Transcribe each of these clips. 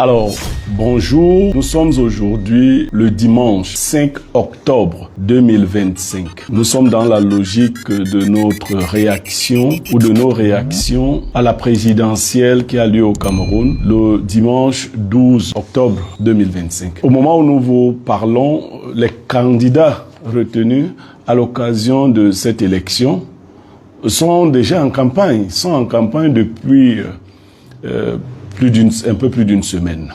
Alors, bonjour, nous sommes aujourd'hui le dimanche 5 octobre 2025. Nous sommes dans la logique de notre réaction ou de nos réactions à la présidentielle qui a lieu au Cameroun le dimanche 12 octobre 2025. Au moment où nous vous parlons, les candidats retenus à l'occasion de cette élection sont déjà en campagne, depuis un peu plus d'une semaine.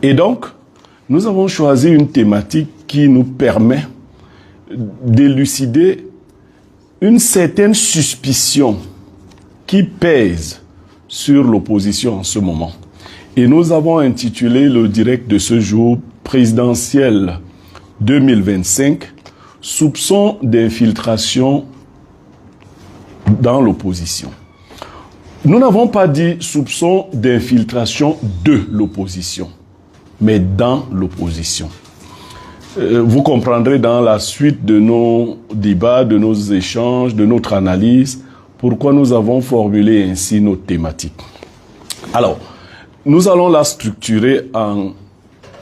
Et donc, nous avons choisi une thématique qui nous permet d'élucider une certaine suspicion qui pèse sur l'opposition en ce moment. Et nous avons intitulé le direct de ce jour présidentiel 2025, soupçon d'infiltration dans l'opposition. Nous n'avons pas dit soupçon d'infiltration de l'opposition, mais dans l'opposition. Vous comprendrez dans la suite de nos débats, de nos échanges, de notre analyse, pourquoi nous avons formulé ainsi nos thématiques. Alors, nous allons la structurer en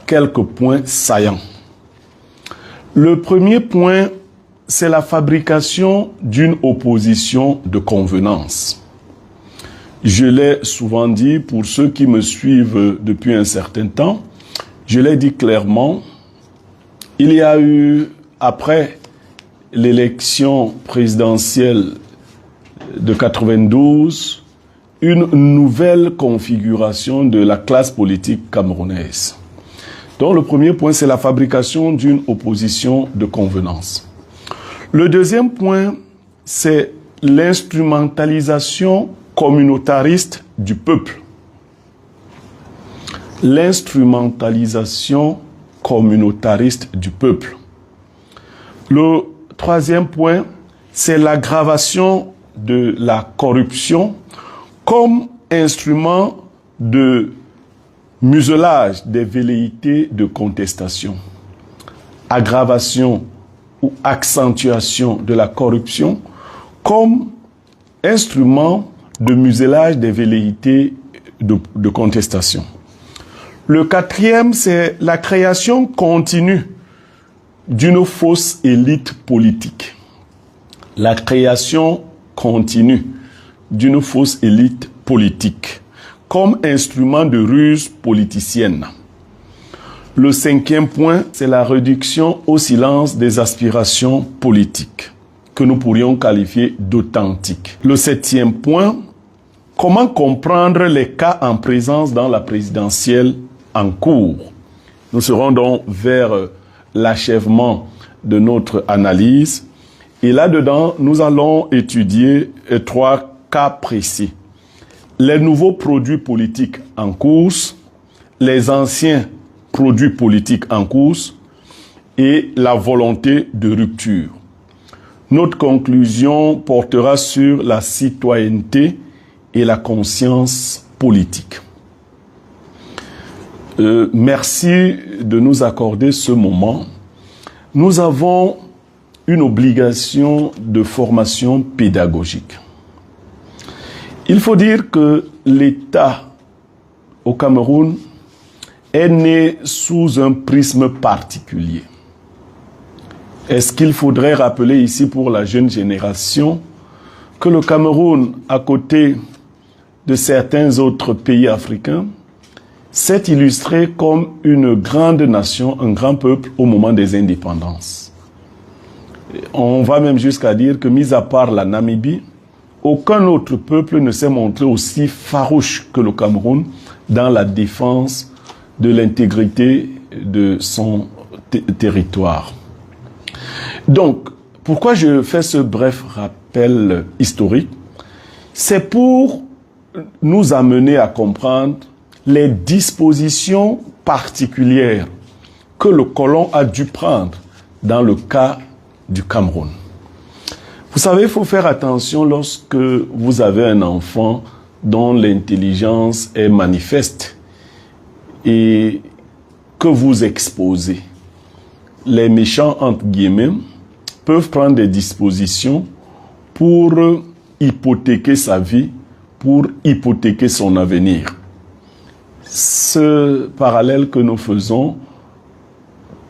quelques points saillants. Le premier point, c'est la fabrication d'une opposition de convenance. Je l'ai souvent dit, pour ceux qui me suivent depuis un certain temps, je l'ai dit clairement, il y a eu, après l'élection présidentielle de 92, une nouvelle configuration de la classe politique camerounaise. Donc le premier point, c'est la fabrication d'une opposition de convenance. Le deuxième point, c'est l'instrumentalisation communautariste du peuple. L'instrumentalisation communautariste du peuple. Le troisième point, c'est l'aggravation de la corruption comme instrument de muselage des velléités de contestation. Aggravation ou accentuation de la corruption comme instrument de muselage des velléités de contestation. Le quatrième, c'est la création continue d'une fausse élite politique. La création continue d'une fausse élite politique comme instrument de ruse politicienne. Le cinquième point, c'est la réduction au silence des aspirations politiques, que nous pourrions qualifier d'authentiques. Le septième point, comment comprendre les cas en présence dans la présidentielle en cours? Nous serons donc vers l'achèvement de notre analyse. Et là-dedans, nous allons étudier 3 cas précis. Les nouveaux produits politiques en course, les anciens produits politiques en course et la volonté de rupture. Notre conclusion portera sur la citoyenneté et la conscience politique. Merci de nous accorder ce moment. Nous avons une obligation de formation pédagogique. Il faut dire que l'État au Cameroun est né sous un prisme particulier. Est-ce qu'il faudrait rappeler ici pour la jeune génération que le Cameroun, à côté de certains autres pays africains, s'est illustré comme une grande nation, un grand peuple au moment des indépendances. On va même jusqu'à dire que, mis à part la Namibie, aucun autre peuple ne s'est montré aussi farouche que le Cameroun dans la défense de l'intégrité de son territoire. Donc, pourquoi je fais ce bref rappel historique? C'est pour nous amener à comprendre les dispositions particulières que le colon a dû prendre dans le cas du Cameroun. Vous savez, il faut faire attention lorsque vous avez un enfant dont l'intelligence est manifeste et que vous exposez. Les méchants, entre guillemets, peuvent prendre des dispositions pour hypothéquer sa vie, pour hypothéquer son avenir. ce parallèle que nous faisons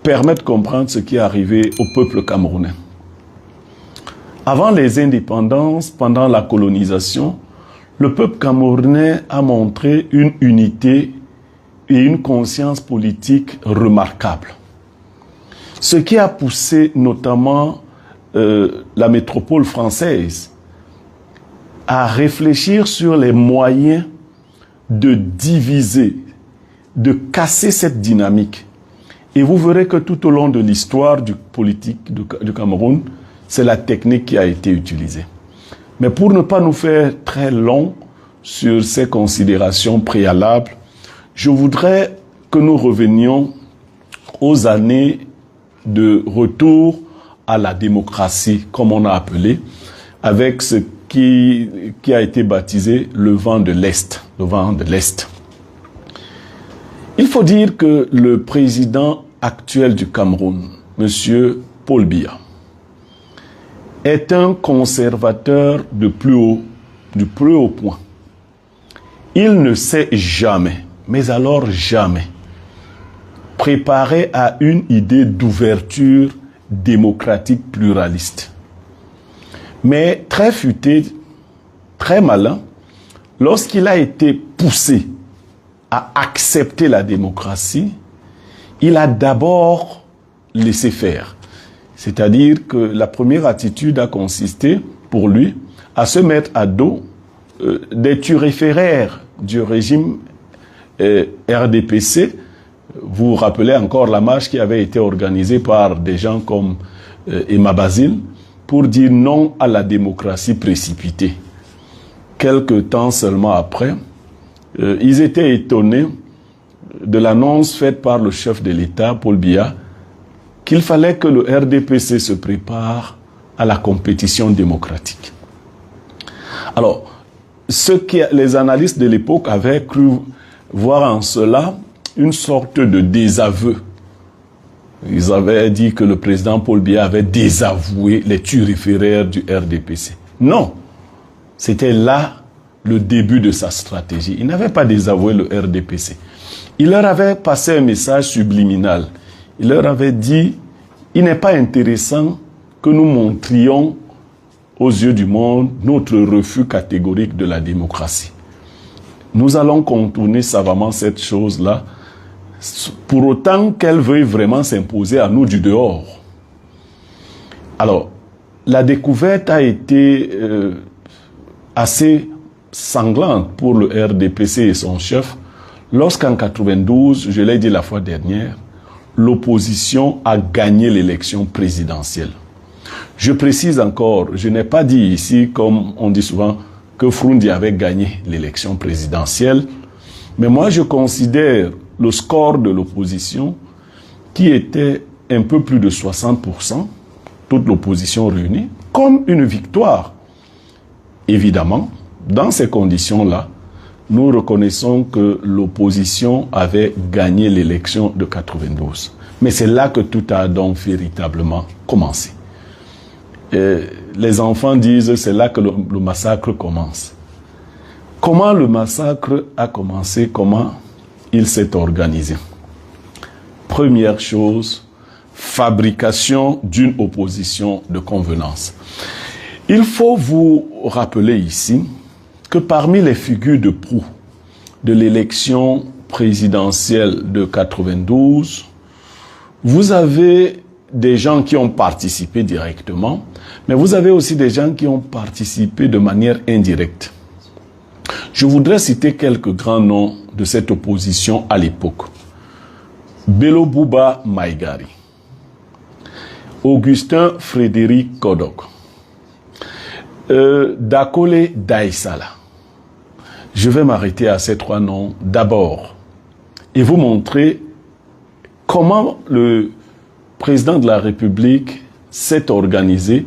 permet de comprendre ce qui est arrivé au peuple camerounais. Avant les indépendances, pendant la colonisation, le peuple camerounais a montré une unité et une conscience politique remarquable. Ce qui a poussé notamment la métropole française à réfléchir sur les moyens de diviser, de casser cette dynamique. Et vous verrez que tout au long de l'histoire politique du Cameroun, c'est la technique qui a été utilisée. Mais pour ne pas nous faire très long sur ces considérations préalables, je voudrais que nous revenions aux années de retour à la démocratie, comme on a appelé, avec ce qui a été baptisé le vent de l'Est, le vent de l'Est. Il faut dire que le président actuel du Cameroun, M. Paul Biya, est un conservateur du plus haut point. Il ne s'est jamais, mais alors jamais, préparé à une idée d'ouverture démocratique pluraliste. Mais très futé, très malin, lorsqu'il a été poussé à accepter la démocratie, il a d'abord laissé faire. C'est-à-dire que la première attitude a consisté, pour lui, à se mettre à dos des turiféraires du régime RDPC. Vous vous rappelez encore la marche qui avait été organisée par des gens comme Emma Basile pour dire non à la démocratie précipitée. Quelque temps seulement après, ils étaient étonnés de l'annonce faite par le chef de l'État, Paul Biya, qu'il fallait que le RDPC se prépare à la compétition démocratique. Alors, les analystes de l'époque avaient cru voir en cela une sorte de désaveu. Ils avaient dit que le président Paul Biya avait désavoué les turiféraires du RDPC. Non, c'était là le début de sa stratégie. Il n'avait pas désavoué le RDPC. Il leur avait passé un message subliminal. Il leur avait dit, il n'est pas intéressant que nous montrions aux yeux du monde notre refus catégorique de la démocratie. Nous allons contourner savamment cette chose-là, pour autant qu'elle veuille vraiment s'imposer à nous du dehors. Alors, la découverte a été assez sanglante pour le RDPC et son chef, lorsqu'en 92, je l'ai dit la fois dernière, l'opposition a gagné l'élection présidentielle. Je précise encore, je n'ai pas dit ici, comme on dit souvent, que Froundi avait gagné l'élection présidentielle, mais moi je considère le score de l'opposition, qui était un peu plus de 60%, toute l'opposition réunie, comme une victoire. Évidemment, dans ces conditions-là, nous reconnaissons que l'opposition avait gagné l'élection de 92. Mais c'est là que tout a donc véritablement commencé. Les enfants disent c'est là que le massacre commence. Comment le massacre a commencé? Comment il s'est organisé? Première chose, fabrication d'une opposition de convenance. Il faut vous rappeler ici que parmi les figures de proue de l'élection présidentielle de 92, vous avez des gens qui ont participé directement, mais vous avez aussi des gens qui ont participé de manière indirecte. Je voudrais citer quelques grands noms de cette opposition à l'époque. Bello Bouba Maïgari, Augustin Frédéric Kodok, Dakole Daïsala. Je vais m'arrêter à ces trois noms d'abord et vous montrer comment le président de la République s'est organisé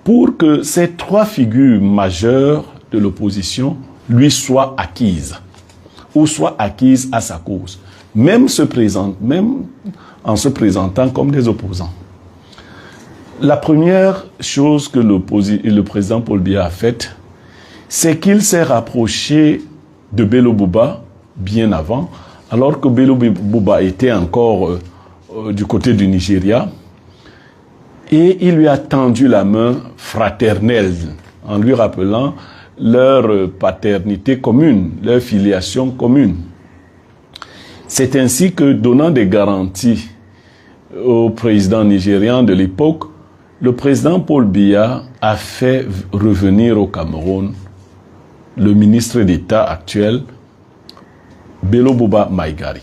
pour que ces trois figures majeures de l'opposition lui soient acquises ou soient acquises à sa cause, même en se présentant comme des opposants. La première chose que le président Paul Biya a faite, c'est qu'il s'est rapproché de Bello Bouba bien avant, alors que Bello Bouba était encore du côté du Nigeria, et il lui a tendu la main fraternelle en lui rappelant leur paternité commune, leur filiation commune. C'est ainsi que, donnant des garanties au président nigérian de l'époque, le président Paul Biya a fait revenir au Cameroun le ministre d'État actuel, Bello Bouba Maïgari.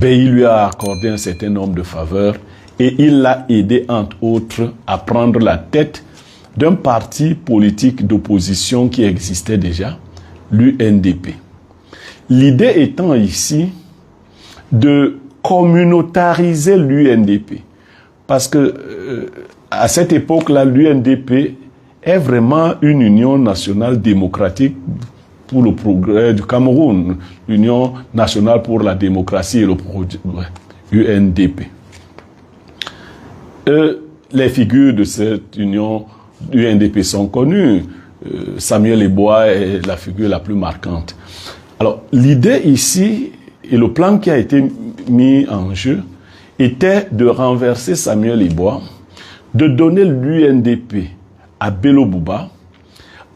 Il lui a accordé un certain nombre de faveurs et il l'a aidé, entre autres, à prendre la tête d'un parti politique d'opposition qui existait déjà, l'UNDP. L'idée étant ici de communautariser l'UNDP. Parce que à cette époque-là, l'UNDP est vraiment une union nationale démocratique pour le progrès du Cameroun, l'Union nationale pour la démocratie et le progrès, UNDP. Les figures de cette union UNDP sont connues. Samuel Eboa est la figure la plus marquante. Alors, l'idée ici, et le plan qui a été mis en jeu, était de renverser Samuel Eboa, de donner l'UNDP à Bello Bouba,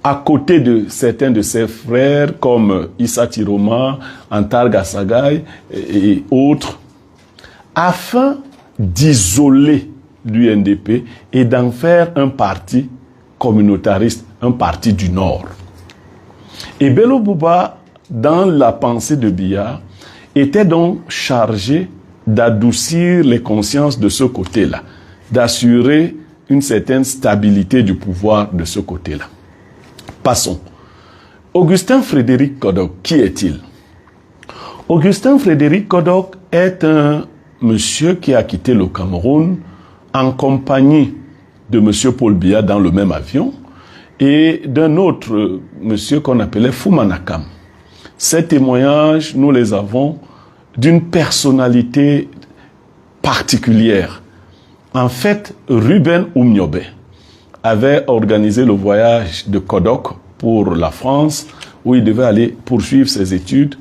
à côté de certains de ses frères comme Issa Tiroma, Antar Gassagaï et autres, afin d'isoler l'UNDP et d'en faire un parti communautariste, un parti du Nord. Et Bello Bouba, dans la pensée de Biya, était donc chargé d'adoucir les consciences de ce côté-là, d'assurer une certaine stabilité du pouvoir de ce côté-là. Passons. Augustin Frédéric Kodok, qui est-il? Augustin Frédéric Kodok est un monsieur qui a quitté le Cameroun en compagnie de monsieur Paul Biya dans le même avion et d'un autre monsieur qu'on appelait Fumanakam. Ces témoignages, nous les avons d'une personnalité particulière. En fait, Ruben Oumniobé avait organisé le voyage de Kodok pour la France, où il devait aller poursuivre ses études,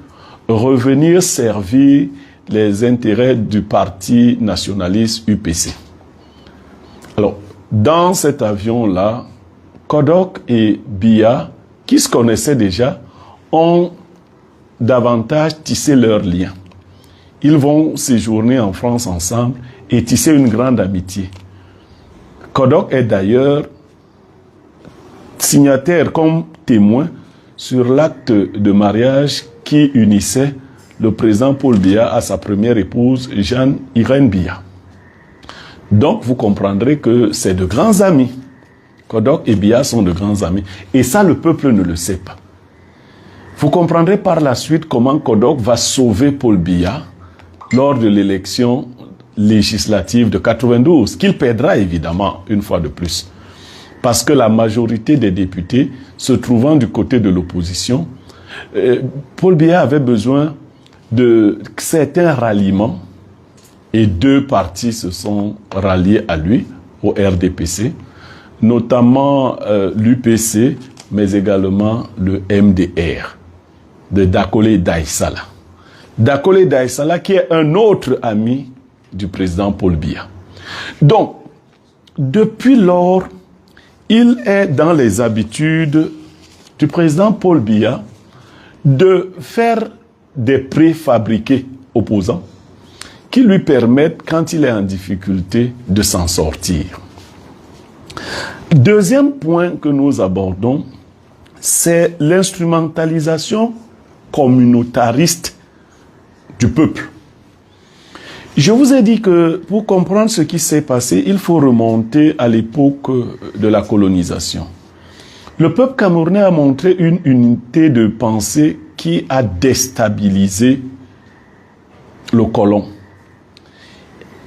revenir servir les intérêts du parti nationaliste UPC. Alors, dans cet avion-là, Kodok et Biya, qui se connaissaient déjà, ont davantage tissé leurs liens. Ils vont séjourner en France ensemble et tisser une grande amitié. Kodok est d'ailleurs signataire comme témoin sur l'acte de mariage qui unissait le président Paul Biya à sa première épouse, Jeanne-Irène Biya. Donc, vous comprendrez que c'est de grands amis. Kodok et Biya sont de grands amis. Et ça, le peuple ne le sait pas. Vous comprendrez par la suite comment Kodok va sauver Paul Biya lors de l'élection législative de 92, qu'il perdra évidemment une fois de plus. Parce que la majorité des députés se trouvant du côté de l'opposition, Paul Biya avait besoin de certains ralliements et deux partis se sont ralliés à lui, au RDPC, notamment l'UPC, mais également le MDR, de Dakole Daïsala. Dakole Daïsala qui est un autre ami du président Paul Biya. Donc, depuis lors, il est dans les habitudes du président Paul Biya de faire des préfabriqués opposants qui lui permettent, quand il est en difficulté, de s'en sortir. Deuxième point que nous abordons, c'est l'instrumentalisation communautariste du peuple. Je vous ai dit que pour comprendre ce qui s'est passé, il faut remonter à l'époque de la colonisation. Le peuple camerounais a montré une unité de pensée qui a déstabilisé le colon.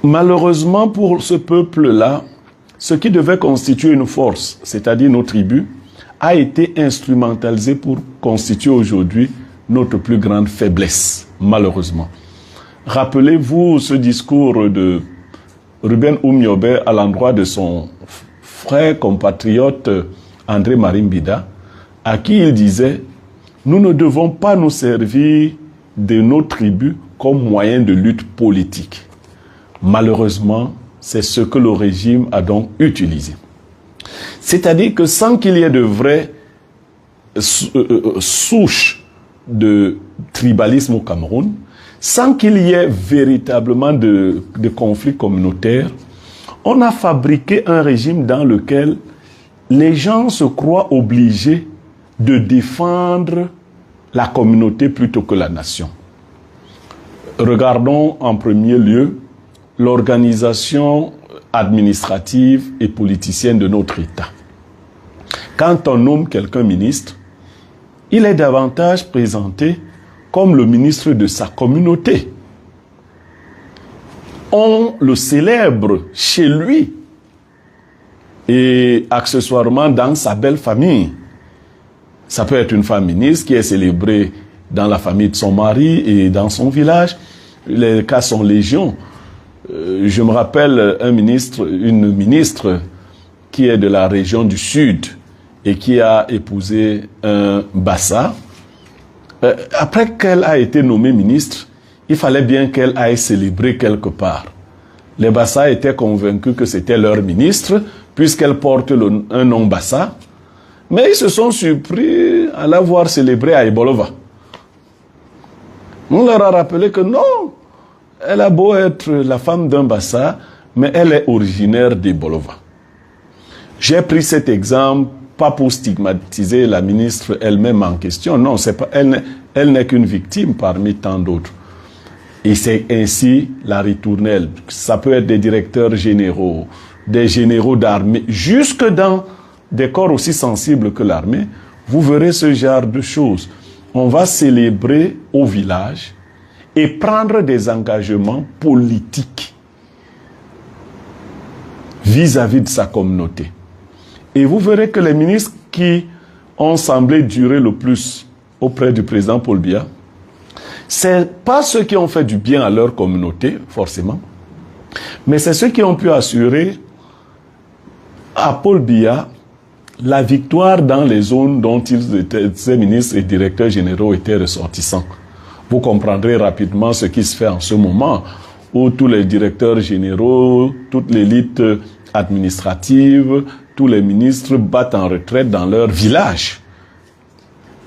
Malheureusement pour ce peuple-là, ce qui devait constituer une force, c'est-à-dire nos tribus, a été instrumentalisé pour constituer aujourd'hui notre plus grande faiblesse, malheureusement. Rappelez-vous ce discours de Ruben Oumniobé à l'endroit de son frère compatriote André Marimbida, à qui il disait « Nous ne devons pas nous servir de nos tribus comme moyen de lutte politique. Malheureusement, c'est ce que le régime a donc utilisé. C'est-à-dire que sans qu'il y ait de vraies souches de tribalisme au Cameroun, sans qu'il y ait véritablement de conflits communautaires, on a fabriqué un régime dans lequel les gens se croient obligés de défendre la communauté plutôt que la nation. Regardons en premier lieu l'organisation administrative et politicienne de notre État. Quand on nomme quelqu'un ministre, il est davantage présenté comme le ministre de sa communauté. On le célèbre chez lui et accessoirement dans sa belle famille. Ça peut être une femme ministre qui est célébrée dans la famille de son mari et dans son village. Les cas sont légion. Je me rappelle une ministre qui est de la région du Sud et qui a épousé un Bassa. Après qu'elle a été nommée ministre, il fallait bien qu'elle aille célébrer quelque part. Les Bassa étaient convaincus que c'était leur ministre, puisqu'elle porte un nom Bassa. Mais ils se sont surpris à la voir célébrer à Ebolova. On leur a rappelé que non, elle a beau être la femme d'un Bassa, mais elle est originaire d'Ebolova. J'ai pris cet exemple, pas pour stigmatiser la ministre elle-même en question. Non, c'est pas, elle n'est qu'une victime parmi tant d'autres. Et c'est ainsi la ritournelle. Ça peut être des directeurs généraux, des généraux d'armée, jusque dans des corps aussi sensibles que l'armée. Vous verrez ce genre de choses. On va célébrer au village et prendre des engagements politiques vis-à-vis de sa communauté. Et vous verrez que les ministres qui ont semblé durer le plus auprès du président Paul Biya, c'est pas ceux qui ont fait du bien à leur communauté, forcément, mais c'est ceux qui ont pu assurer à Paul Biya la victoire dans les zones dont ces ministres et directeurs généraux étaient ressortissants. Vous comprendrez rapidement ce qui se fait en ce moment, où tous les directeurs généraux, toute l'élite administrative, tous les ministres battent en retraite dans leur village.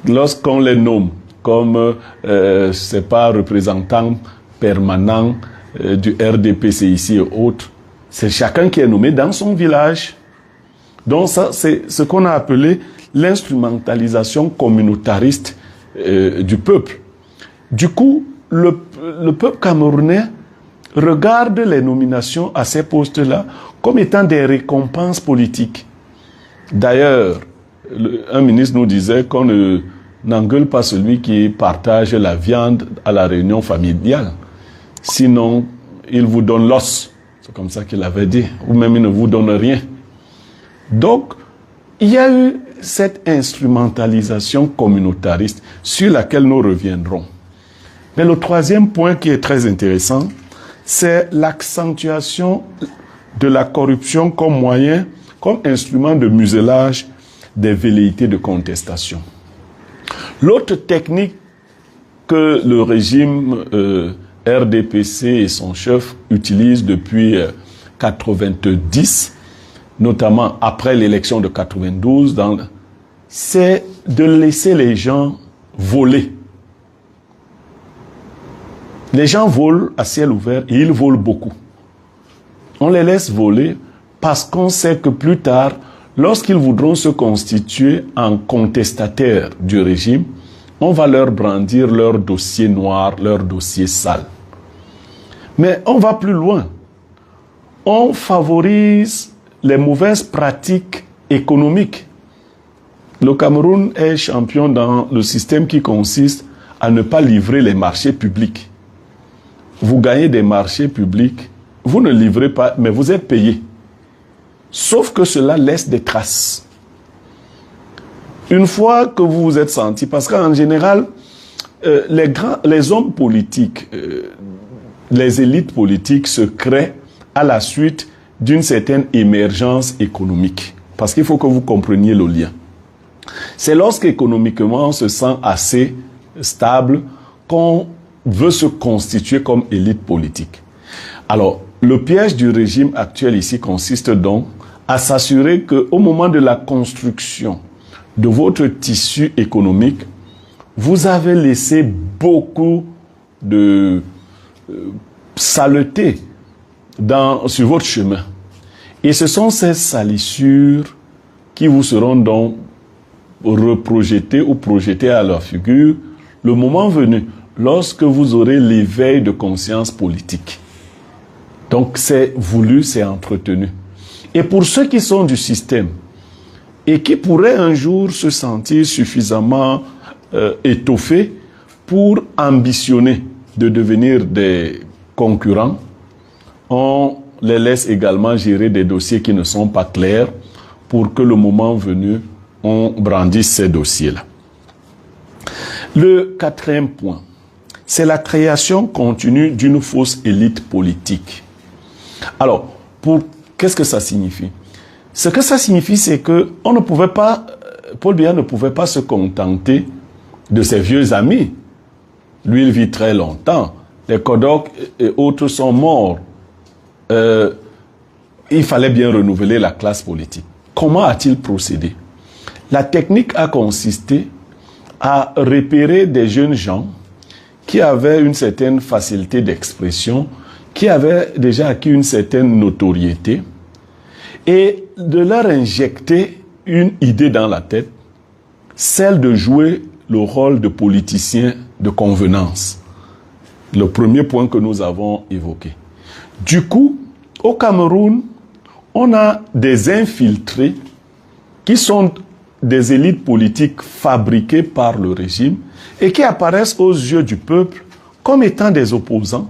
Lorsqu'on les nomme comme, c'est pas représentant permanent du RDPC ici et autres, c'est chacun qui est nommé dans son village. Donc ça, c'est ce qu'on a appelé l'instrumentalisation communautariste du peuple. Du coup, le peuple camerounais regarde les nominations à ces postes-là comme étant des récompenses politiques. D'ailleurs, un ministre nous disait qu'on n'engueule pas celui qui partage la viande à la réunion familiale. Sinon, il vous donne l'os. C'est comme ça qu'il avait dit. Ou même il ne vous donne rien. Donc, il y a eu cette instrumentalisation communautariste sur laquelle nous reviendrons. Mais le troisième point qui est très intéressant, c'est l'accentuation de la corruption comme moyen, comme instrument de muselage des velléités de contestation. L'autre technique que le régime RDPC et son chef utilisent depuis 1990, notamment après l'élection de 92, c'est de laisser les gens voler. Les gens volent à ciel ouvert et ils volent beaucoup. On les laisse voler parce qu'on sait que plus tard, lorsqu'ils voudront se constituer en contestataires du régime, on va leur brandir leur dossier noir, leur dossier sale. Mais on va plus loin. On favorise les mauvaises pratiques économiques. Le Cameroun est champion dans le système qui consiste à ne pas livrer les marchés publics. Vous gagnez des marchés publics, vous ne livrez pas, mais vous êtes payé. Sauf que cela laisse des traces. Une fois que vous vous êtes senti, parce qu'en général, les hommes politiques, les élites politiques se créent à la suite d'une certaine émergence économique. Parce qu'il faut que vous compreniez le lien. C'est lorsqu'économiquement on se sent assez stable qu'on veut se constituer comme élite politique. Alors, le piège du régime actuel ici consiste donc à s'assurer qu'au moment de la construction de votre tissu économique, vous avez laissé beaucoup de saleté sur votre chemin. Et ce sont ces salissures qui vous seront donc reprojetées ou projetées à leur figure le moment venu, lorsque vous aurez l'éveil de conscience politique. Donc c'est voulu, c'est entretenu. Et pour ceux qui sont du système et qui pourraient un jour se sentir suffisamment étoffés pour ambitionner de devenir des concurrents, on les laisse également gérer des dossiers qui ne sont pas clairs pour que le moment venu, on brandisse ces dossiers-là. Le quatrième point, c'est la création continue d'une fausse élite politique. Alors, qu'est-ce que ça signifie? Ce que ça signifie, c'est que Paul Biya ne pouvait pas se contenter de ses vieux amis. Lui, il vit très longtemps. Les Kodok et autres sont morts. Il fallait bien renouveler la classe politique. Comment a-t-il procédé? La technique a consisté à repérer des jeunes gens qui avaient une certaine facilité d'expression, qui avaient déjà acquis une certaine notoriété, et de leur injecter une idée dans la tête, celle de jouer le rôle de politicien de convenance. Le premier point que nous avons évoqué. Du coup, au Cameroun, on a des infiltrés qui sont des élites politiques fabriquées par le régime et qui apparaissent aux yeux du peuple comme étant des opposants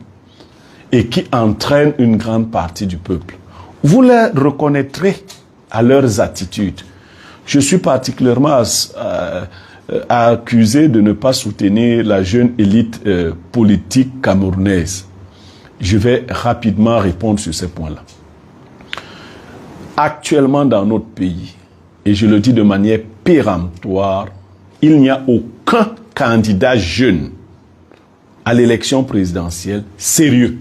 et qui entraînent une grande partie du peuple. Vous les reconnaîtrez à leurs attitudes. Je suis particulièrement accusé de ne pas soutenir la jeune élite politique camerounaise. Je vais rapidement répondre sur ces points-là. Actuellement dans notre pays, et je le dis de manière péremptoire, il n'y a aucun candidat jeune à l'élection présidentielle sérieux.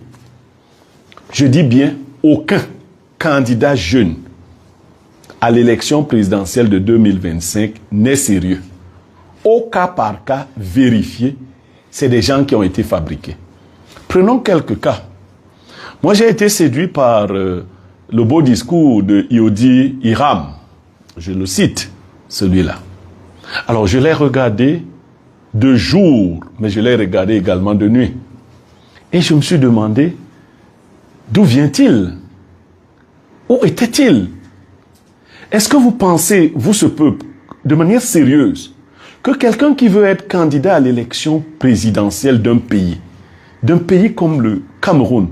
Je dis bien aucun candidat jeune à l'élection présidentielle de 2025 n'est sérieux. Au cas par cas, vérifié, c'est des gens qui ont été fabriqués. Prenons quelques cas. Moi, j'ai été séduit par le beau discours de Yodi Hiram. Je le cite, celui-là. Alors, je l'ai regardé de jour, mais je l'ai regardé également de nuit. Et je me suis demandé, d'où vient-il? Où était-il? Est-ce que vous pensez, vous ce peuple, de manière sérieuse, que quelqu'un qui veut être candidat à l'élection présidentielle d'un pays comme le Cameroun,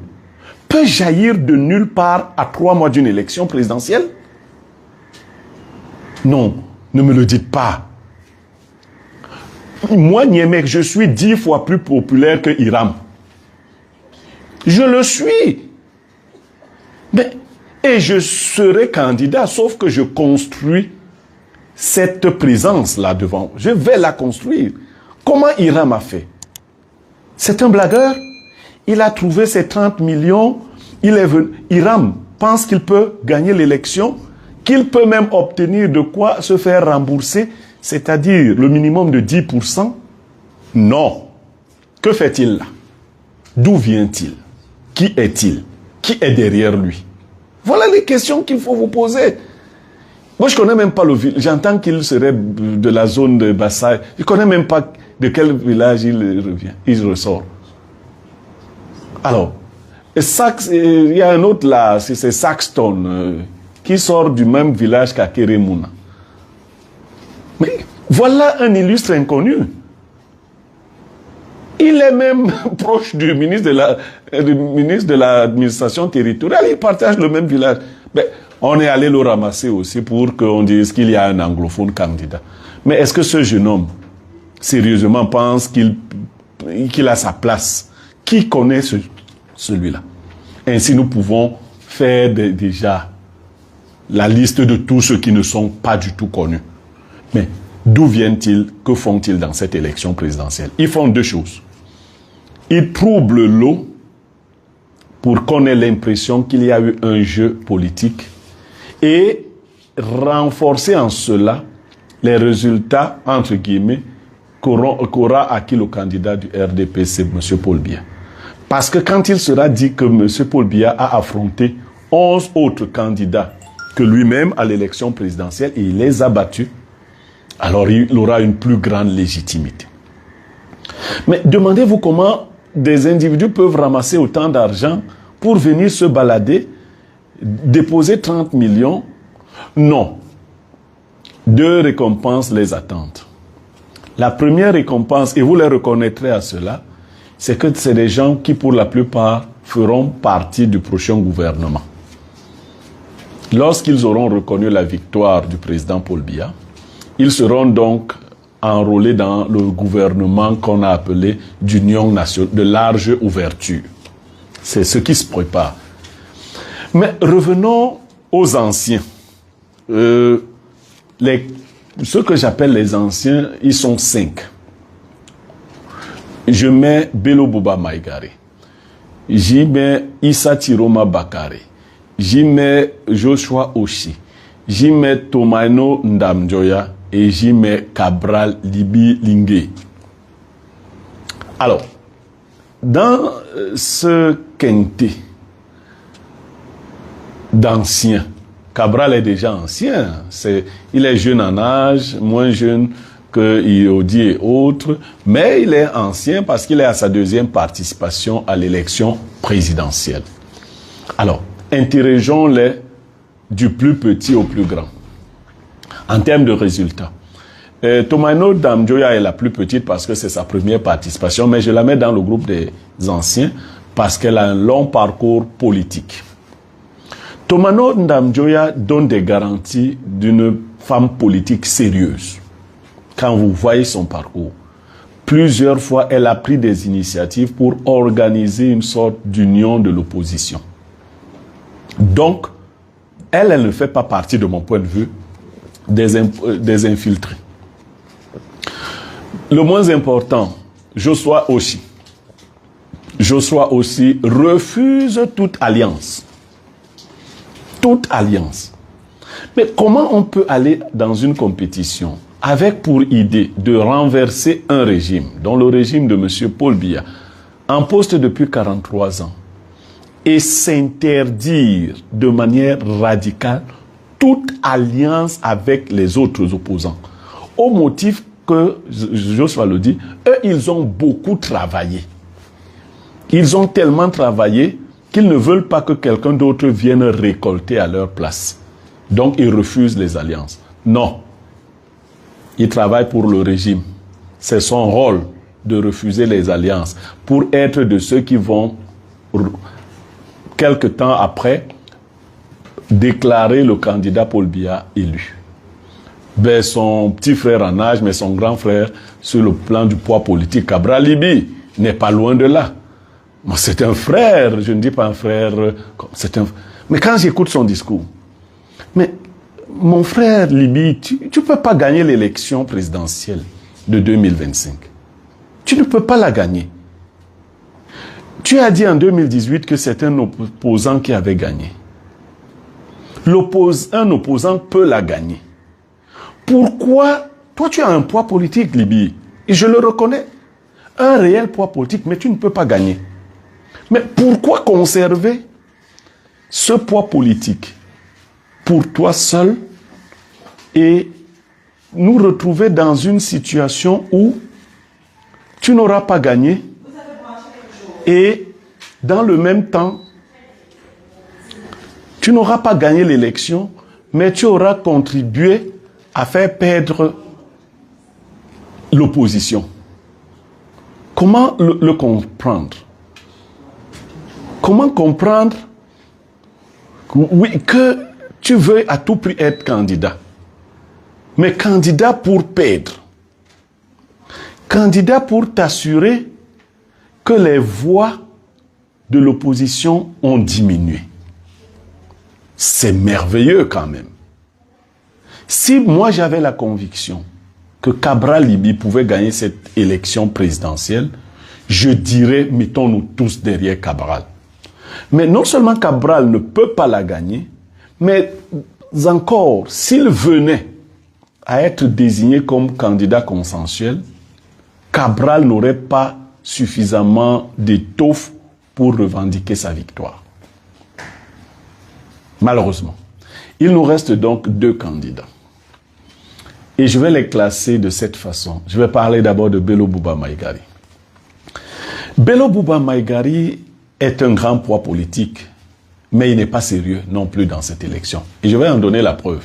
peut jaillir de nulle part à 3 mois d'une élection présidentielle? Non, ne me le dites pas. Moi, Niemek, je suis 10 fois plus populaire que Hiram. Je le suis. Et je serai candidat, sauf que je construis cette présence-là devant. Je vais la construire. Comment Hiram a fait? C'est un blagueur. Il a trouvé ses 30 millions. Il est venu. Hiram pense qu'il peut gagner l'élection, qu'il peut même obtenir de quoi se faire rembourser, c'est-à-dire le minimum de 10%. Non. Que fait-il là? D'où vient-il? Qui est-il? Qui est derrière lui? Voilà les questions qu'il faut vous poser. Moi, je ne connais même pas le village. J'entends qu'il serait de la zone de Bassay. Je ne connais même pas de quel village il revient. Il ressort. Alors, il y a un autre là, c'est Saxton, qui sort du même village qu'Akeremouna. Mais voilà un illustre inconnu. Il est même proche du ministre de l'administration territoriale. Il partage le même village. Mais on est allé le ramasser aussi pour qu'on dise qu'il y a un anglophone candidat. Mais est-ce que ce jeune homme, sérieusement, pense qu'il a sa place? Qui connaît celui-là? Ainsi, nous pouvons faire déjà la liste de tous ceux qui ne sont pas du tout connus. Mais d'où viennent-ils? Que font-ils dans cette élection présidentielle? Ils font 2 choses. Il trouble l'eau pour qu'on ait l'impression qu'il y a eu un jeu politique et renforcer en cela les résultats, entre guillemets, qu'aura acquis le candidat du RDPC, M. Paul Biya. Parce que quand il sera dit que M. Paul Biya a affronté 11 autres candidats que lui-même à l'élection présidentielle et il les a battus, alors il aura une plus grande légitimité. Mais demandez-vous comment des individus peuvent ramasser autant d'argent pour venir se balader, déposer 30 millions. Non. Deux récompenses les attendent. La première récompense, et vous les reconnaîtrez à cela, c'est que c'est des gens qui, pour la plupart, feront partie du prochain gouvernement. Lorsqu'ils auront reconnu la victoire du président Paul Biya, ils seront donc enrôlés dans le gouvernement qu'on a appelé d'union nationale, de large ouverture. C'est ce qui se prépare. Mais revenons aux anciens. Ceux que j'appelle les anciens, ils sont 5. Je mets Bello Bouba Maïgare. J'y mets Issa Tiroma Bakare. J'y mets Joshua Oshi. J'y mets Tomaino Ndamjoya. Et j'y mets Cabral Libi Lingué. Alors, dans ce quintet d'anciens, Cabral est déjà ancien. Il est jeune en âge, moins jeune que Iodi et autres, mais il est ancien parce qu'il est à sa deuxième participation à l'élection présidentielle. Alors, interrogeons-les du plus petit au plus grand. En termes de résultats, Tomaino Ndamjoya est la plus petite parce que c'est sa première participation, mais je la mets dans le groupe des anciens parce qu'elle a un long parcours politique. Tomaino Ndamjoya donne des garanties d'une femme politique sérieuse. Quand vous voyez son parcours, plusieurs fois elle a pris des initiatives pour organiser une sorte d'union de l'opposition. Donc, elle ne fait pas partie, de mon point de vue, des infiltrés. Le moins important, Joshua Oshi. Joshua Oshi refuse toute alliance. Toute alliance. Mais comment on peut aller dans une compétition avec pour idée de renverser un régime, dont le régime de M. Paul Biya, en poste depuis 43 ans, et s'interdire de manière radicale toute alliance avec les autres opposants, au motif que, Joshua le dit, eux, ils ont beaucoup travaillé. Ils ont tellement travaillé qu'ils ne veulent pas que quelqu'un d'autre vienne récolter à leur place. Donc, ils refusent les alliances. Non. Ils travaillent pour le régime. C'est son rôle de refuser les alliances pour être de ceux qui vont, quelque temps après, déclarer le candidat Paul Biya élu. Ben, son petit frère en âge, mais son grand frère, sur le plan du poids politique, Cabral Libi, n'est pas loin de là. C'est un frère, je ne dis pas un frère, mais quand j'écoute son discours, mais mon frère Libi, tu ne peux pas gagner l'élection présidentielle de 2025. Tu ne peux pas la gagner. Tu as dit en 2018 que c'est un opposant qui avait gagné. Un opposant peut la gagner. Pourquoi? Toi, tu as un poids politique, Libi, et je le reconnais. Un réel poids politique, mais tu ne peux pas gagner. Mais pourquoi conserver ce poids politique pour toi seul et nous retrouver dans une situation où tu n'auras pas gagné et dans le même temps, tu n'auras pas gagné l'élection, mais tu auras contribué à faire perdre l'opposition. Comment le comprendre? Comment comprendre que tu veux à tout prix être candidat, mais candidat pour perdre, candidat pour t'assurer que les voix de l'opposition ont diminué. C'est merveilleux quand même. Si moi j'avais la conviction que Cabral Libi pouvait gagner cette élection présidentielle, je dirais, mettons-nous tous derrière Cabral. Mais non seulement Cabral ne peut pas la gagner, mais encore, s'il venait à être désigné comme candidat consensuel, Cabral n'aurait pas suffisamment d'étoffe pour revendiquer sa victoire. Malheureusement. Il nous reste donc 2 candidats. Et je vais les classer de cette façon. Je vais parler d'abord de Bello Bouba Maïgari. Bello Bouba Maïgari est un grand poids politique, mais il n'est pas sérieux non plus dans cette élection. Et je vais en donner la preuve.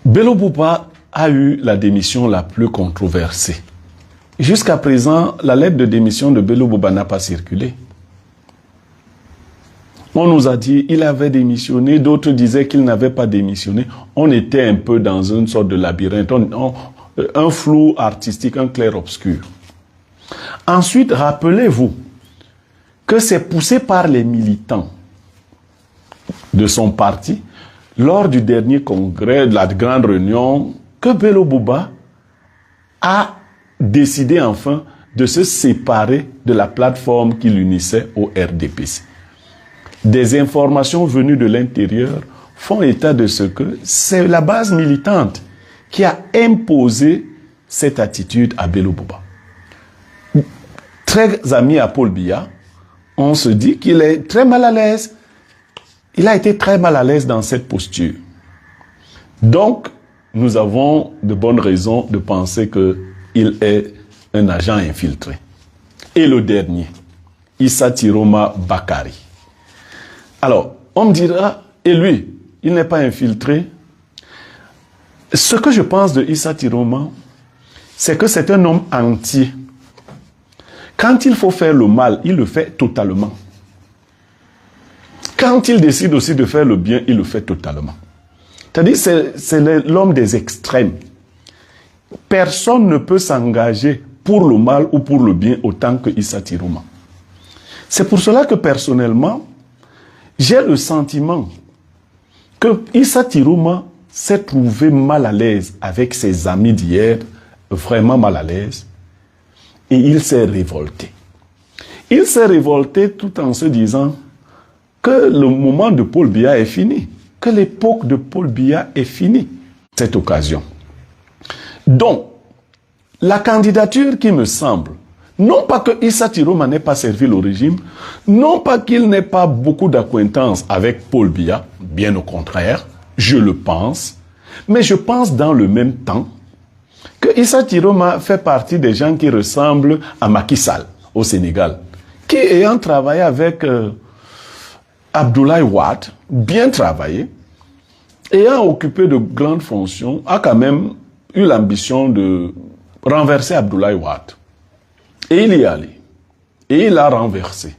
Bello Bouba a eu la démission la plus controversée. Jusqu'à présent, la lettre de démission de Bello Bouba n'a pas circulé. On nous a dit qu'il avait démissionné, d'autres disaient qu'il n'avait pas démissionné. On était un peu dans une sorte de labyrinthe, un flou artistique, un clair-obscur. Ensuite, rappelez-vous que c'est poussé par les militants de son parti, lors du dernier congrès, de la grande réunion, que Bello Bouba a décidé enfin de se séparer de la plateforme qui l'unissait au RDPC. Des informations venues de l'intérieur font état de ce que c'est la base militante qui a imposé cette attitude à Bello Bouba. Très ami à Paul Biya, on se dit qu'il est très mal à l'aise. Il a été très mal à l'aise dans cette posture. Donc, nous avons de bonnes raisons de penser qu'il est un agent infiltré. Et le dernier, Issa Tiroma Bakari. Alors, on me dira, et lui, il n'est pas infiltré. Ce que je pense de Issa Tiroma, c'est que c'est un homme entier. Quand il faut faire le mal, il le fait totalement. Quand il décide aussi de faire le bien, il le fait totalement. C'est-à-dire, c'est l'homme des extrêmes. Personne ne peut s'engager pour le mal ou pour le bien autant que Issa Tiroma. C'est pour cela que personnellement, j'ai le sentiment que Issa Tiroma s'est trouvé mal à l'aise avec ses amis d'hier, vraiment mal à l'aise, et il s'est révolté. Il s'est révolté tout en se disant que le moment de Paul Biya est fini, que l'époque de Paul Biya est finie, cette occasion. Donc, la candidature qui me semble, non pas que Issa Tiroma n'ait pas servi le régime, non pas qu'il n'ait pas beaucoup d'acquaintance avec Paul Biya, bien au contraire, je le pense, mais je pense dans le même temps que Issa Tiroma fait partie des gens qui ressemblent à Macky Sall au Sénégal, qui ayant travaillé avec Abdoulaye Wade, bien travaillé, ayant occupé de grandes fonctions, a quand même eu l'ambition de renverser Abdoulaye Wade. Et il y est allé. Et il a renversé.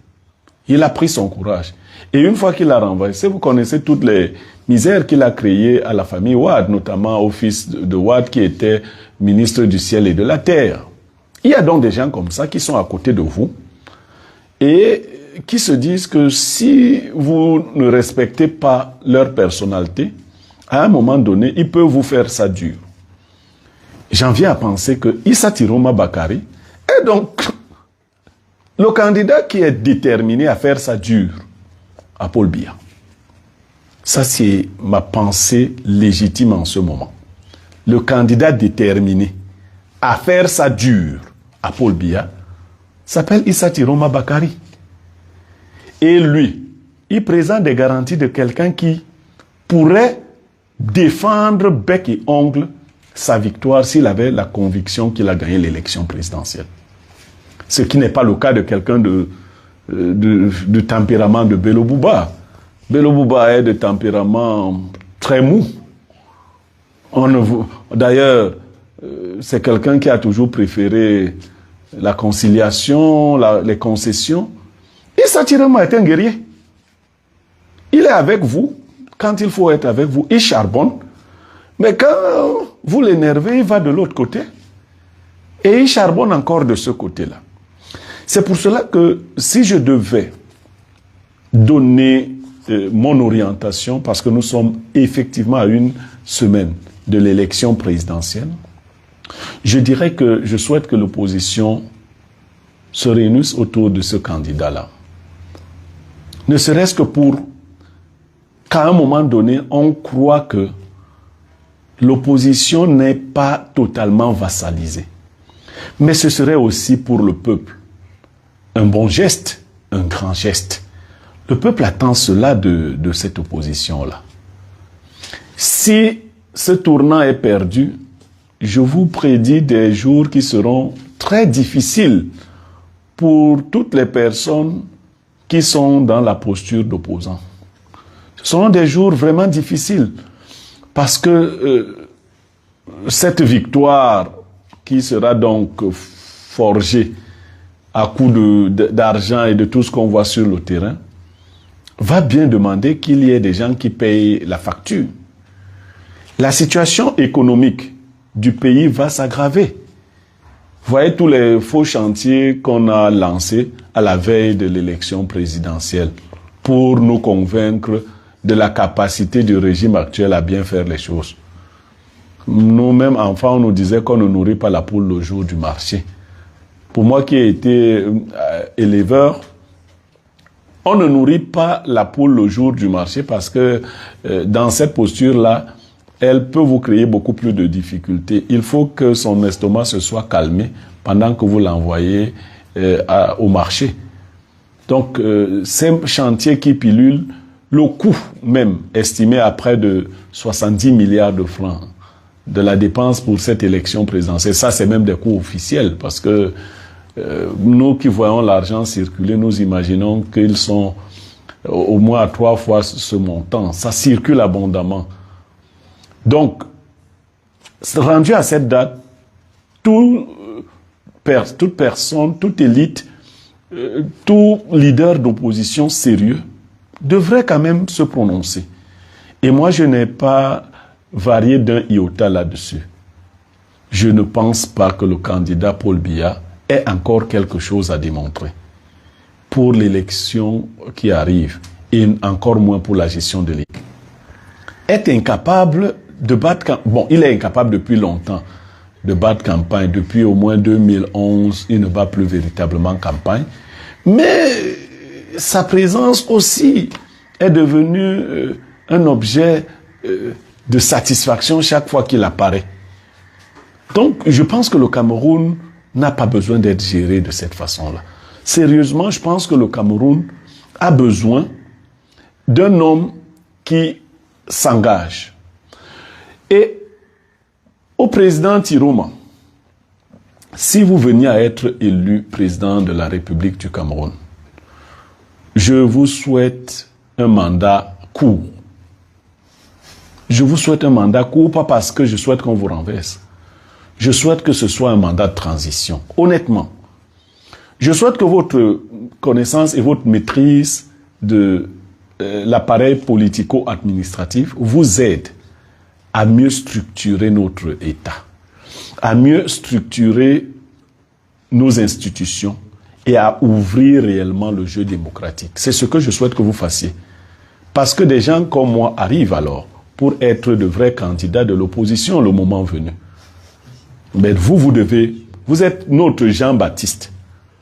Il a pris son courage. Et une fois qu'il a renversé, vous connaissez toutes les misères qu'il a créées à la famille Wade, notamment au fils de Wade qui était ministre du ciel et de la terre. Il y a donc des gens comme ça qui sont à côté de vous et qui se disent que si vous ne respectez pas leur personnalité, à un moment donné, ils peuvent vous faire ça dur. J'en viens à penser que Issa Tiroma Bakari est donc le candidat qui est déterminé à faire ça dur à Paul Biya. Ça, c'est ma pensée légitime en ce moment. Le candidat déterminé à faire ça dur à Paul Biya s'appelle Issa Tiroma Bakari. Et lui, il présente des garanties de quelqu'un qui pourrait défendre bec et ongle sa victoire s'il avait la conviction qu'il a gagné l'élection présidentielle. Ce qui n'est pas le cas de quelqu'un de tempérament de Bello Bouba. Bello Bouba est de tempérament très mou. D'ailleurs, c'est quelqu'un qui a toujours préféré la conciliation, les concessions. Issa Tiroma est un guerrier. Il est avec vous quand il faut être avec vous. Il charbonne. Mais quand vous l'énervez, il va de l'autre côté. Et il charbonne encore de ce côté-là. C'est pour cela que si je devais donner mon orientation, parce que nous sommes effectivement à une semaine de l'élection présidentielle, je dirais que je souhaite que l'opposition se réunissent autour de ce candidat-là. Ne serait-ce que pour qu'à un moment donné, on croit que l'opposition n'est pas totalement vassalisée. Mais ce serait aussi pour le peuple un bon geste, un grand geste. Le peuple attend cela de cette opposition-là. Si ce tournant est perdu, je vous prédis des jours qui seront très difficiles pour toutes les personnes qui sont dans la posture d'opposant. Ce seront des jours vraiment difficiles parce que cette victoire qui sera donc forgée à coup d'argent et de tout ce qu'on voit sur le terrain va bien demander qu'il y ait des gens qui payent la facture. La situation économique du pays va s'aggraver. Vous voyez tous les faux chantiers qu'on a lancés à la veille de l'élection présidentielle pour nous convaincre de la capacité du régime actuel à bien faire les choses. Nous-mêmes, enfants, on nous disait qu'on ne nourrit pas la poule le jour du marché. Pour moi qui ai été éleveur, on ne nourrit pas la poule le jour du marché parce que dans cette posture-là, elle peut vous créer beaucoup plus de difficultés. Il faut que son estomac se soit calmé pendant que vous l'envoyez au marché. Donc, ces chantiers qui pilulent, le coût même estimé à près de 70 milliards de francs de la dépense pour cette élection présidentielle, ça c'est même des coûts officiels parce que nous qui voyons l'argent circuler, nous imaginons qu'ils sont au moins à 3 fois ce montant. Ça circule abondamment. Donc, rendu à cette date, toute personne, toute élite, tout leader d'opposition sérieux devrait quand même se prononcer. Et moi, je n'ai pas varié d'un iota là-dessus. Je ne pense pas que le candidat Paul Biya ait encore quelque chose à démontrer pour l'élection qui arrive et encore moins pour la gestion de l'État. Est incapable de battre... Bon, il est incapable depuis longtemps de battre campagne. Depuis au moins 2011, il ne bat plus véritablement campagne. Mais sa présence aussi est devenue un objet de satisfaction chaque fois qu'il apparaît. Donc, je pense que le Cameroun n'a pas besoin d'être géré de cette façon-là. Sérieusement, je pense que le Cameroun a besoin d'un homme qui s'engage. Et au président Tiroma, si vous veniez à être élu président de la République du Cameroun, je vous souhaite un mandat court. Je vous souhaite un mandat court, pas parce que je souhaite qu'on vous renverse. Je souhaite que ce soit un mandat de transition. Honnêtement, je souhaite que votre connaissance et votre maîtrise de l'appareil politico-administratif vous aident à mieux structurer notre État, à mieux structurer nos institutions et à ouvrir réellement le jeu démocratique. C'est ce que je souhaite que vous fassiez. Parce que des gens comme moi arrivent alors pour être de vrais candidats de l'opposition le moment venu. Mais vous êtes notre Jean-Baptiste.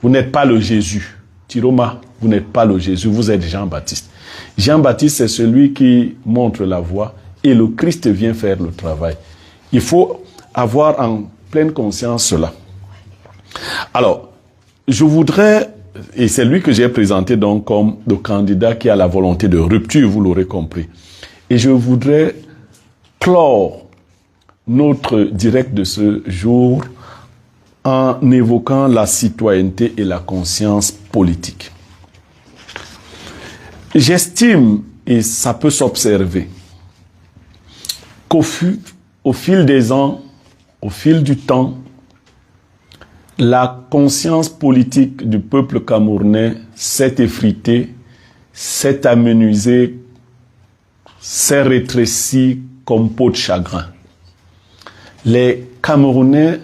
Vous n'êtes pas le Jésus. Tiroma, vous n'êtes pas le Jésus, vous êtes Jean-Baptiste. Jean-Baptiste, c'est celui qui montre la voie et le Christ vient faire le travail. Il faut avoir en pleine conscience cela. Alors, je voudrais, et c'est lui que j'ai présenté donc comme le candidat qui a la volonté de rupture, vous l'aurez compris. Et je voudrais clore notre direct de ce jour en évoquant la citoyenneté et la conscience politique. J'estime, et ça peut s'observer, qu'au fil des ans, au fil du temps, la conscience politique du peuple camerounais s'est effritée, s'est amenuisée, s'est rétrécie comme peau de chagrin. Les Camerounais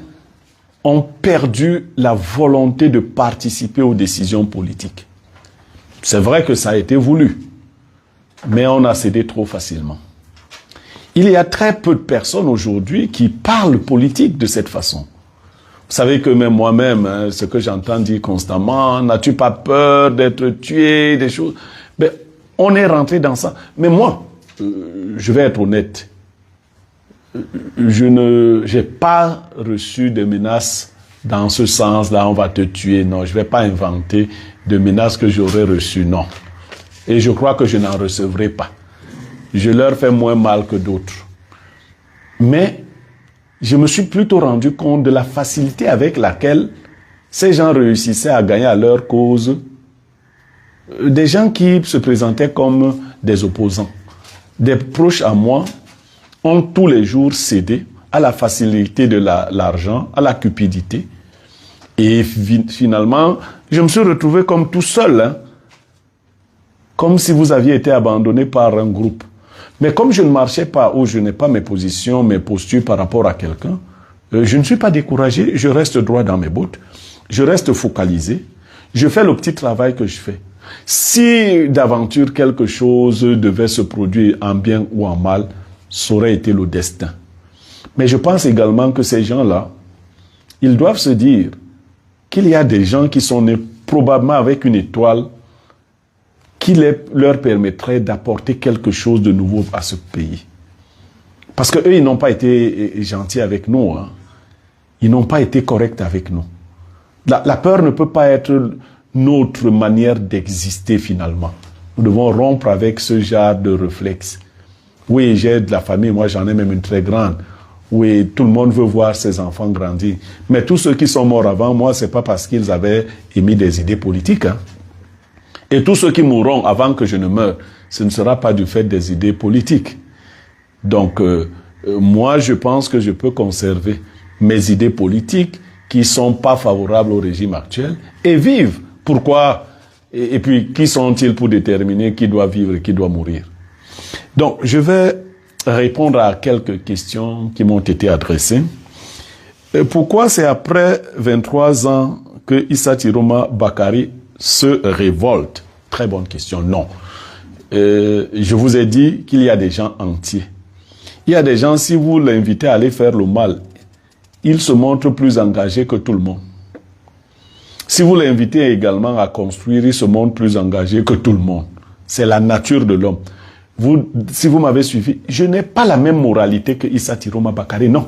ont perdu la volonté de participer aux décisions politiques. C'est vrai que ça a été voulu, mais on a cédé trop facilement. Il y a très peu de personnes aujourd'hui qui parlent politique de cette façon. Vous savez que même moi-même, hein, ce que j'entends dire constamment, n'as-tu pas peur d'être tué, des choses. Ben, on est rentré dans ça. Mais moi, je vais être honnête. Je n'ai pas reçu de menaces dans ce sens-là, on va te tuer. Non, je ne vais pas inventer de menaces que j'aurais reçues, non. Et je crois que je n'en recevrai pas. Je leur fais moins mal que d'autres. Mais je me suis plutôt rendu compte de la facilité avec laquelle ces gens réussissaient à gagner à leur cause des gens qui se présentaient comme des opposants. Des proches à moi ont tous les jours cédé à la facilité de l'argent, à la cupidité. Et finalement, je me suis retrouvé comme tout seul, hein, comme si vous aviez été abandonné par un groupe. Mais comme je ne marchais pas ou je n'ai pas mes positions, mes postures par rapport à quelqu'un, je ne suis pas découragé, je reste droit dans mes bottes, je reste focalisé, je fais le petit travail que je fais. Si d'aventure quelque chose devait se produire en bien ou en mal, ça aurait été le destin. Mais je pense également que ces gens-là, ils doivent se dire qu'il y a des gens qui sont nés probablement avec une étoile qui leur permettrait d'apporter quelque chose de nouveau à ce pays. Parce qu'eux, ils n'ont pas été gentils avec nous. Hein. Ils n'ont pas été corrects avec nous. La peur ne peut pas être notre manière d'exister finalement. Nous devons rompre avec ce genre de réflexe. Oui, j'ai de la famille, moi j'en ai même une très grande. Oui, tout le monde veut voir ses enfants grandir. Mais tous ceux qui sont morts avant moi, c'est pas parce qu'ils avaient émis des idées politiques. Hein. Et tous ceux qui mourront avant que je ne meure, ce ne sera pas du fait des idées politiques. Donc, moi, je pense que je peux conserver mes idées politiques qui sont pas favorables au régime actuel et vivre. Pourquoi? Et puis, qui sont-ils pour déterminer qui doit vivre et qui doit mourir? Donc, je vais répondre à quelques questions qui m'ont été adressées. Pourquoi c'est après 23 ans que Issa Tiroma Bakari se révolte? Très bonne question. Non. Je vous ai dit qu'il y a des gens entiers. Il y a des gens, si vous l'invitez à aller faire le mal, ils se montrent plus engagés que tout le monde. Si vous l'invitez également à construire, il se montre plus engagé que tout le monde. C'est la nature de l'homme. Si vous m'avez suivi, je n'ai pas la même moralité que Issa Tiroma Bakari, non.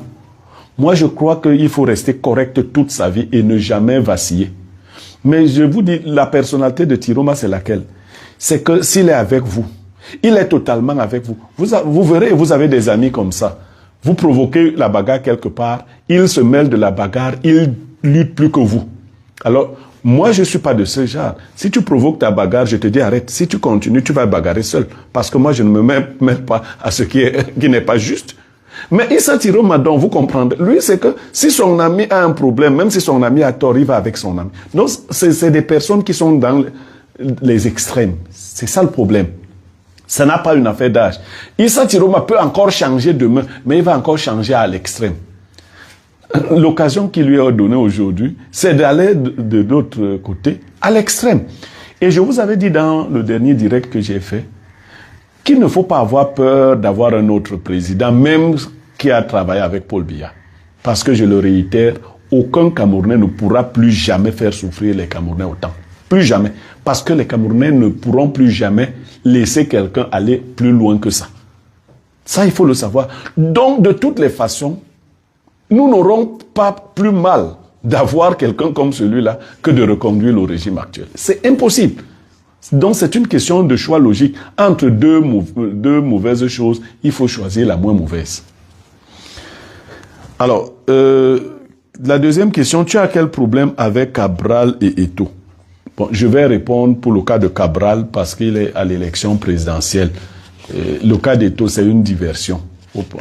Moi, je crois qu'il faut rester correct toute sa vie et ne jamais vaciller. Mais je vous dis, la personnalité de Tiroma, c'est laquelle? C'est que s'il est avec vous, il est totalement avec vous. Vous verrez, vous avez des amis comme ça. Vous provoquez la bagarre quelque part, il se mêle de la bagarre, il lutte plus que vous. Alors, moi, je ne suis pas de ce genre. Si tu provoques ta bagarre, je te dis arrête. Si tu continues, tu vas bagarrer seul. Parce que moi, je ne me mêle pas à ce qui n'est pas juste. Mais Issa Tiroma, donc, vous comprendrez. Lui, c'est que si son ami a un problème, même si son ami a tort, il va avec son ami. Donc, c'est des personnes qui sont dans les extrêmes. C'est ça le problème. Ça n'a pas une affaire d'âge. Issa Tiroma peut encore changer demain, mais il va encore changer à l'extrême. L'occasion qui lui est donnée aujourd'hui, c'est d'aller de l'autre côté, à l'extrême. Et je vous avais dit dans le dernier direct que j'ai fait, qu'il ne faut pas avoir peur d'avoir un autre président, même qui a travaillé avec Paul Biya. Parce que je le réitère, aucun Camerounais ne pourra plus jamais faire souffrir les Camerounais autant. Plus jamais. Parce que les Camerounais ne pourront plus jamais laisser quelqu'un aller plus loin que ça. Ça, il faut le savoir. Donc, de toutes les façons, nous n'aurons pas plus mal d'avoir quelqu'un comme celui-là que de reconduire le régime actuel. C'est impossible. Donc c'est une question de choix logique. Entre deux mauvaises choses, il faut choisir la moins mauvaise. Alors, la deuxième question, tu as quel problème avec Cabral et Eto'o? Bon, je vais répondre pour le cas de Cabral parce qu'il est à l'élection présidentielle. Le cas d'Eto'o, c'est une diversion.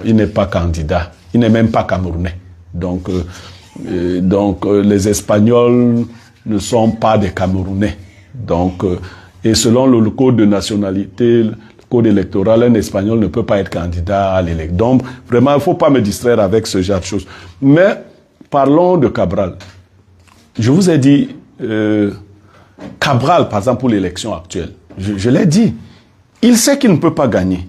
Il n'est pas candidat. Il n'est même pas camerounais. Donc, les Espagnols ne sont pas des Camerounais. Donc, et selon le code de nationalité, le code électoral, un Espagnol ne peut pas être candidat à l'élection. Donc, vraiment, il ne faut pas me distraire avec ce genre de choses. Mais, parlons de Cabral. Je vous ai dit, Cabral, par exemple, pour l'élection actuelle, je l'ai dit, il sait qu'il ne peut pas gagner.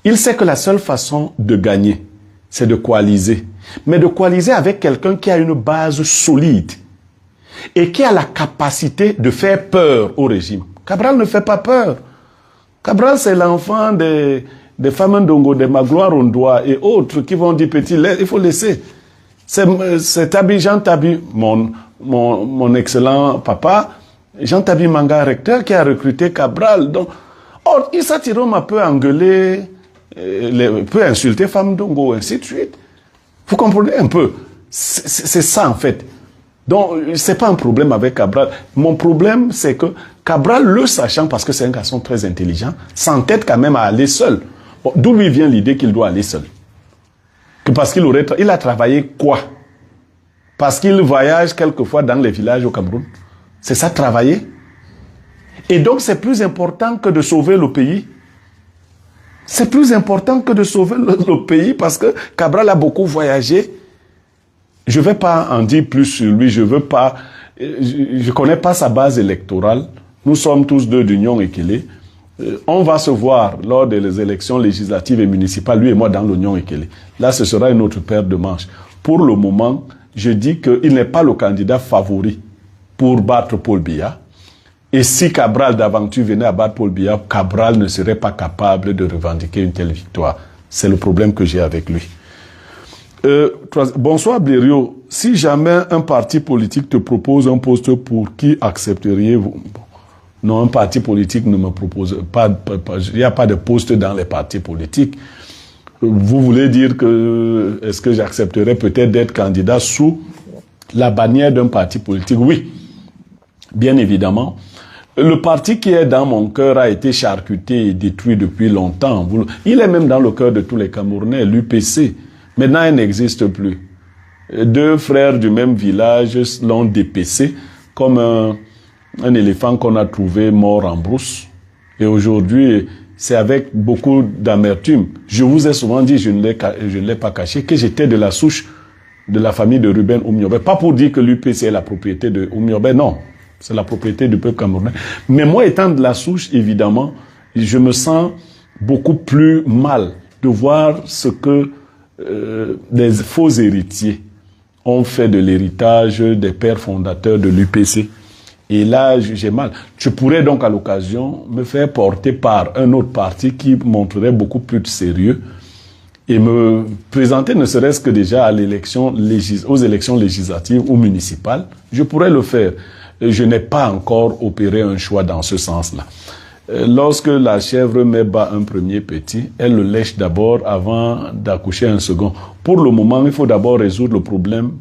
Il sait que la seule façon de gagner, c'est de coaliser. Mais de coaliser avec quelqu'un qui a une base solide et qui a la capacité de faire peur au régime. Cabral ne fait pas peur. Cabral, c'est l'enfant des femmes Ndongo, des Magloire Ondoa et autres qui vont dire petit, il faut laisser. C'est Tabi, Jean Tabi, mon excellent papa, Jean Tabi Manga, recteur, qui a recruté Cabral. Donc, Issa Tirom peut engueuler, peut insulter Femme Ndongo, ainsi de suite. Vous comprenez un peu? C'est ça, en fait. Donc, c'est pas un problème avec Cabral. Mon problème, c'est que Cabral, le sachant, parce que c'est un garçon très intelligent, s'entête quand même à aller seul. Bon, d'où lui vient l'idée qu'il doit aller seul? Que parce il a travaillé quoi? Parce qu'il voyage quelquefois dans les villages au Cameroun. C'est ça, travailler? Et donc, c'est plus important que de sauver le pays. C'est plus important que de sauver le pays parce que Cabral a beaucoup voyagé. Je ne vais pas en dire plus sur lui, je ne connais pas sa base électorale. Nous sommes tous deux d'Union Ekele. On va se voir lors des élections législatives et municipales, lui et moi, dans l'Union Ekele. Là, ce sera une autre paire de manches. Pour le moment, je dis qu'il n'est pas le candidat favori pour battre Paul Biya. Et si Cabral d'aventure venait à battre Paul Biya, Cabral ne serait pas capable de revendiquer une telle victoire. C'est le problème que j'ai avec lui. Bonsoir Blériot. Si jamais un parti politique te propose un poste, pour qui accepteriez-vous? Non, un parti politique ne me propose pas. Il n'y a pas de poste dans les partis politiques. Vous voulez dire que est-ce que j'accepterais peut-être d'être candidat sous la bannière d'un parti politique? Oui, bien évidemment. Le parti qui est dans mon cœur a été charcuté et détruit depuis longtemps. Il est même dans le cœur de tous les Camerounais, l'UPC. Maintenant, il n'existe plus. Deux frères du même village l'ont dépecé comme un éléphant qu'on a trouvé mort en brousse. Et aujourd'hui, c'est avec beaucoup d'amertume. Je vous ai souvent dit, je ne l'ai pas caché, que j'étais de la souche de la famille de Ruben Oumiobe. Pas pour dire que l'UPC est la propriété de Oumiobe, non. C'est la propriété du peuple camerounais. Mais moi, étant de la souche, évidemment, je me sens beaucoup plus mal de voir ce que des faux héritiers ont fait de l'héritage des pères fondateurs de l'UPC. Et là, j'ai mal. Je pourrais donc à l'occasion me faire porter par un autre parti qui montrerait beaucoup plus de sérieux et me présenter ne serait-ce que déjà à aux élections législatives ou municipales. Je pourrais le faire. Je n'ai pas encore opéré un choix dans ce sens-là. Lorsque la chèvre met bas un premier petit, elle le lèche d'abord avant d'accoucher un second. Pour le moment, il faut d'abord résoudre le problème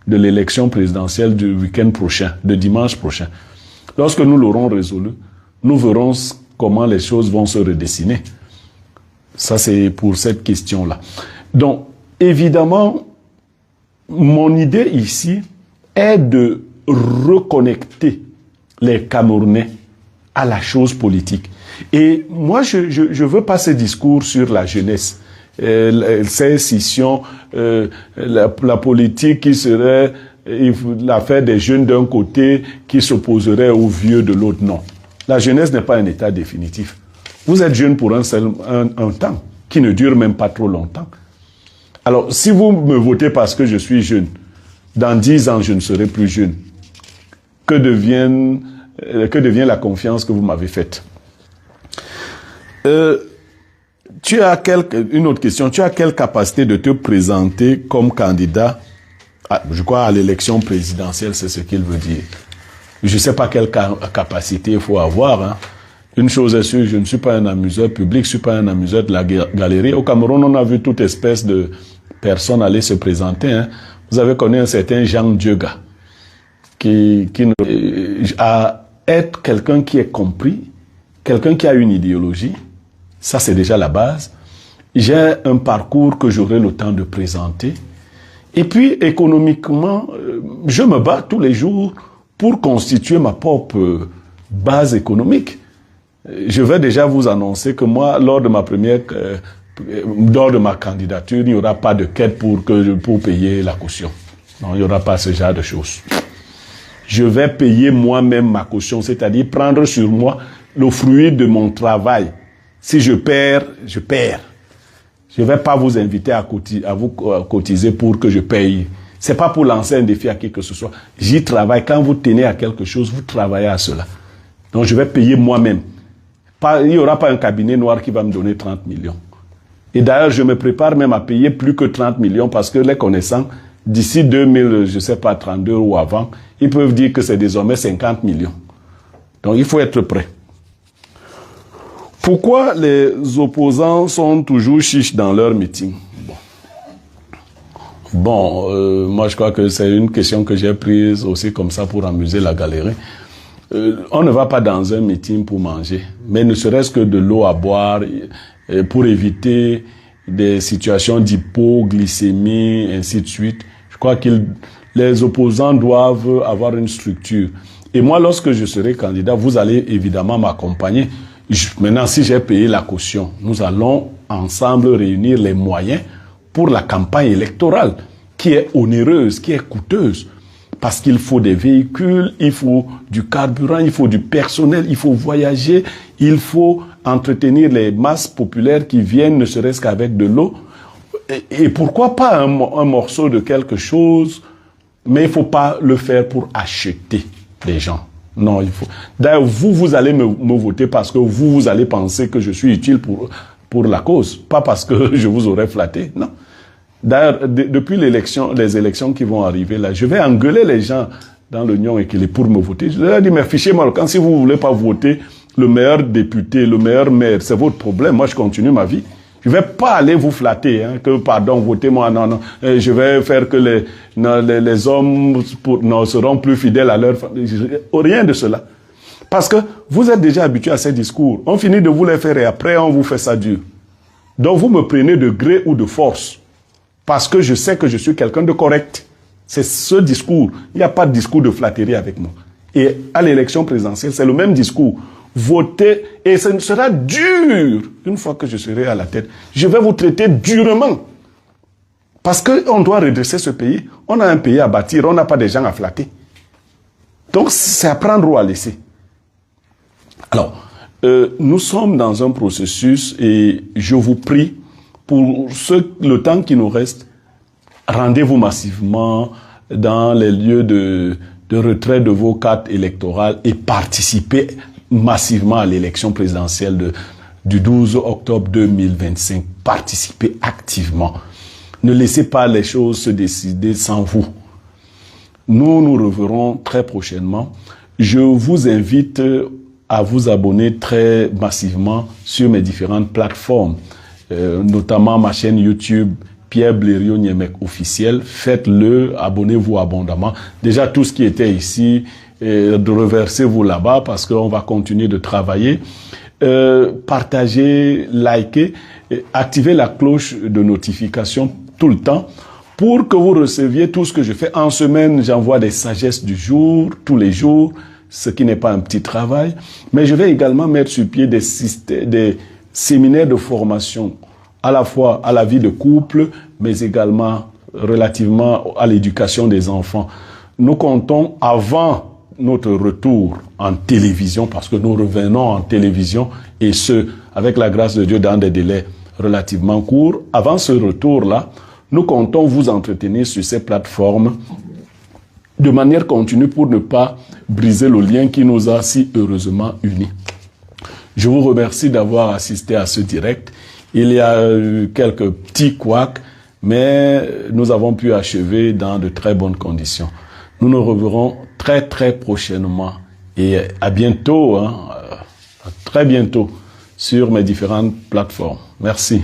de l'élection présidentielle du week-end prochain, de dimanche prochain. Lorsque nous l'aurons résolu, nous verrons comment les choses vont se redessiner. Ça, c'est pour cette question-là. Donc, évidemment, mon idée ici est de reconnecter les Camerounais à la chose politique. Et moi, je veux pas ce discours sur la jeunesse. Ces scissions, la politique qui serait l'affaire des jeunes d'un côté qui s'opposerait aux vieux de l'autre. Non. La jeunesse n'est pas un état définitif. Vous êtes jeune pour un temps qui ne dure même pas trop longtemps. Alors, si vous me votez parce que je suis jeune, dans 10 ans, je ne serai plus jeune. Que devient la confiance que vous m'avez faite? Une autre question. Tu as quelle capacité de te présenter comme candidat je crois à l'élection présidentielle, c'est ce qu'il veut dire. Je ne sais pas quelle capacité il faut avoir. Hein. Une chose est sûre, je ne suis pas un amuseur public, je ne suis pas un amuseur de la galerie. Au Cameroun, on a vu toute espèce de personnes aller se présenter. Hein. Vous avez connu un certain Jean Dieuga, qui a être quelqu'un qui est compris, quelqu'un qui a une idéologie. Ça, c'est déjà la base. J'ai un parcours que j'aurai le temps de présenter. Et puis, économiquement, je me bats tous les jours pour constituer ma propre base économique. Je vais déjà vous annoncer que moi, lors de ma candidature, il n'y aura pas de quête pour payer la caution. Non, il n'y aura pas ce genre de choses. Je vais payer moi-même ma caution, c'est-à-dire prendre sur moi le fruit de mon travail. Si je perds, je perds. Je ne vais pas vous inviter à vous cotiser pour que je paye. C'est pas pour lancer un défi à qui que ce soit. J'y travaille. Quand vous tenez à quelque chose, vous travaillez à cela. Donc, je vais payer moi-même. Il n'y aura pas un cabinet noir qui va me donner 30 millions. Et d'ailleurs, je me prépare même à payer plus que 30 millions parce que les connaissants, d'ici 2000, je sais pas, 32 ou avant, ils peuvent dire que c'est désormais 50 millions. Donc, il faut être prêt. Pourquoi les opposants sont toujours chiches dans leur meeting? Moi je crois que c'est une question que j'ai prise aussi comme ça pour amuser la galerie. On ne va pas dans un meeting pour manger, mais ne serait-ce que de l'eau à boire pour éviter des situations d'hypoglycémie, ainsi de suite. Je crois que les opposants doivent avoir une structure. Et moi, lorsque je serai candidat, vous allez évidemment m'accompagner. Maintenant, si j'ai payé la caution, nous allons ensemble réunir les moyens pour la campagne électorale, qui est onéreuse, qui est coûteuse. Parce qu'il faut des véhicules, il faut du carburant, il faut du personnel, il faut voyager, il faut entretenir les masses populaires qui viennent ne serait-ce qu'avec de l'eau. Et pourquoi pas un morceau de quelque chose, mais il ne faut pas le faire pour acheter les gens. Non, il faut. D'ailleurs, vous allez me voter parce que vous allez penser que je suis utile pour la cause, pas parce que je vous aurais flatté, non. D'ailleurs, depuis les élections qui vont arriver là, je vais engueuler les gens dans l'Union Équilibre pour me voter. Je leur ai dit, mais fichez-moi le camp, si vous voulez pas voter le meilleur député, le meilleur maire, c'est votre problème, moi je continue ma vie. Je vais pas aller vous flatter, que pardon, votez-moi, non, je vais faire que les hommes seront plus fidèles à leur famille. Rien de cela. Parce que vous êtes déjà habitué à ces discours. On finit de vous les faire et après on vous fait ça dur. Donc vous me prenez de gré ou de force. Parce que je sais que je suis quelqu'un de correct. C'est ce discours. Il n'y a pas de discours de flatterie avec moi. Et à l'élection présidentielle, c'est le même discours. Votez, et ce sera dur. Une fois que je serai à la tête, je vais vous traiter durement. Parce qu'on doit redresser ce pays. On a un pays à bâtir, on n'a pas des gens à flatter. Donc, c'est à prendre ou à laisser. Alors, nous sommes dans un processus et je vous prie, pour le temps qui nous reste, rendez-vous massivement dans les lieux de retrait de vos cartes électorales et participez massivement à l'élection présidentielle du 12 octobre 2025. Participez activement. Ne laissez pas les choses se décider sans vous. Nous reverrons très prochainement. Je vous invite à vous abonner très massivement sur mes différentes plateformes, notamment ma chaîne YouTube Pierre Blériot Niémec officiel. Faites-le, abonnez-vous abondamment. Déjà, tout ce qui était ici, reversez-vous là-bas parce qu'on va continuer de travailler. Partagez, likez, activez la cloche de notification tout le temps pour que vous receviez tout ce que je fais. En semaine, j'envoie des sagesses du jour, tous les jours, ce qui n'est pas un petit travail. Mais je vais également mettre sur pied des séminaires de formation, à la fois à la vie de couple, mais également relativement à l'éducation des enfants. Nous comptons, avant notre retour en télévision, parce que nous revenons en télévision, et ce, avec la grâce de Dieu, dans des délais relativement courts. Avant ce retour-là, nous comptons vous entretenir sur ces plateformes de manière continue pour ne pas briser le lien qui nous a si heureusement unis. Je vous remercie d'avoir assisté à ce direct. Il y a eu quelques petits couacs, mais nous avons pu achever dans de très bonnes conditions. Nous nous reverrons très très prochainement et à bientôt, à très bientôt sur mes différentes plateformes. Merci.